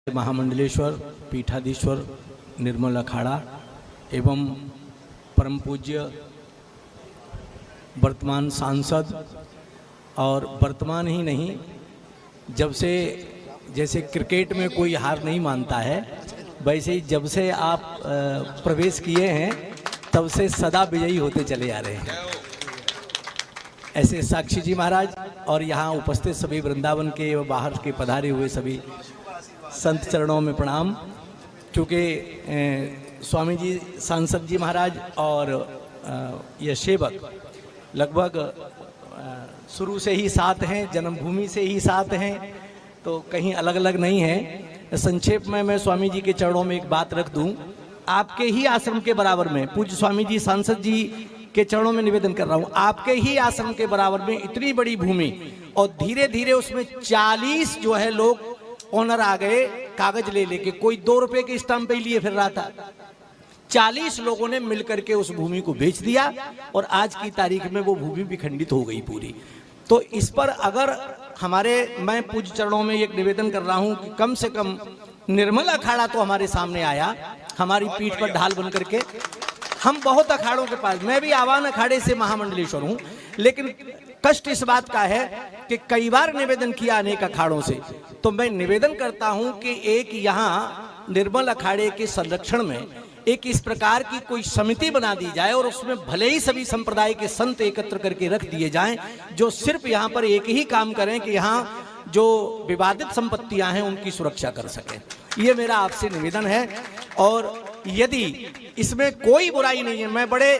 महामंडलेश्वर पीठाधीश्वर निर्मल अखाड़ा एवं परम पूज्य वर्तमान सांसद और वर्तमान ही नहीं, जब से जैसे क्रिकेट में कोई हार नहीं मानता है, वैसे ही जब से आप प्रवेश किए हैं तब से सदा विजयी होते चले आ रहे हैं। ऐसे साक्षी जी महाराज और यहाँ उपस्थित सभी वृंदावन के व बाहर के पधारे हुए सभी संत चरणों में प्रणाम। क्योंकि स्वामी जी, सांसद जी महाराज और ये सेवक लगभग शुरू से ही साथ हैं, जन्मभूमि से ही साथ हैं, तो कहीं अलग अलग नहीं है। संक्षेप में मैं स्वामी जी के चरणों में एक बात रख दूं, आपके ही आश्रम के बराबर में पूज्य स्वामी जी सांसद जी के चरणों में निवेदन कर रहा हूं, आपके ही आश्रम के बराबर में इतनी बड़ी भूमि और धीरे धीरे उसमें 40 जो है लोग ओनर आ गए कागज ले लेके। कोई 2 रुपए के स्टाम्प पे लिए फिर रहा था। 40 लोगों ने मिलकर के उस भूमि को बेच दिया और आज की तारीख में वो भूमि विखंडित हो गई पूरी। तो इस पर अगर मैं पूज्य चरणों में एक निवेदन कर रहा हूं कि कम से कम निर्मल अखाड़ा तो हमारे सामने आया, हमारी पीठ पर ढाल बन करके। हम बहुत अखाड़ों के पास, मैं भी आवान अखाड़े से महामंडलेश्वर हूं, लेकिन कष्ट इस बात का है कि कई बार निवेदन किया अनेक अखाड़ों से। तो मैं निवेदन करता हूं कि एक यहाँ निर्मल अखाड़े के संरक्षण में एक इस प्रकार की कोई समिति बना दी जाए और उसमें भले ही सभी संप्रदाय के संत एकत्र करके रख दिए जाएं, जो सिर्फ यहाँ पर एक ही काम करें कि यहाँ जो विवादित संपत्तियां हैं उनकी सुरक्षा कर सकें। ये मेरा आपसे निवेदन है। और यदि इसमें कोई बुराई नहीं है, मैं बड़े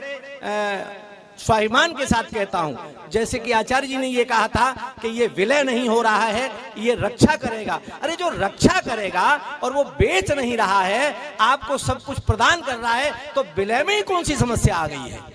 स्वाभिमान के साथ कहता हूं, जैसे कि आचार्य जी ने ये कहा था कि ये विलय नहीं हो रहा है, ये रक्षा करेगा। अरे जो रक्षा करेगा और वो बेच नहीं रहा है, आपको सब कुछ प्रदान कर रहा है, तो विलय में ही कौन सी समस्या आ गई है।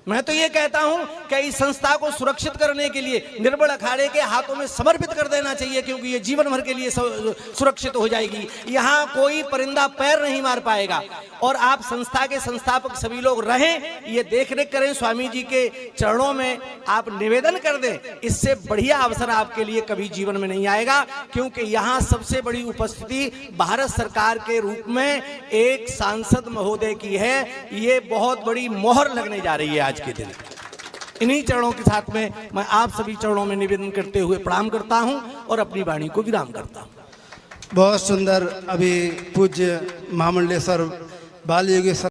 मैं तो ये कहता हूं कि इस संस्था को सुरक्षित करने के लिए निर्मल अखाड़े के हाथों में समर्पित कर देना चाहिए, क्योंकि ये जीवन भर के लिए सुरक्षित हो जाएगी। यहाँ कोई परिंदा पैर नहीं मार पाएगा। और आप संस्था के संस्थापक सभी लोग रहें, ये देख रेख करें, स्वामी जी के चरणों में आप निवेदन कर दें। इससे बढ़िया अवसर आपके लिए कभी जीवन में नहीं आएगा, क्योंकि यहाँ सबसे बड़ी उपस्थिति भारत सरकार के रूप में एक सांसद महोदय की है। ये बहुत बड़ी मोहर लगने जा रही है आज के दिन। इन्हीं चरणों के साथ में मैं आप सभी चरणों में निवेदन करते हुए प्रणाम करता हूं और अपनी वाणी को विराम करता हूं। बहुत सुंदर। अभी पूज्य महामंडलेश्वर बाल योगेश्वर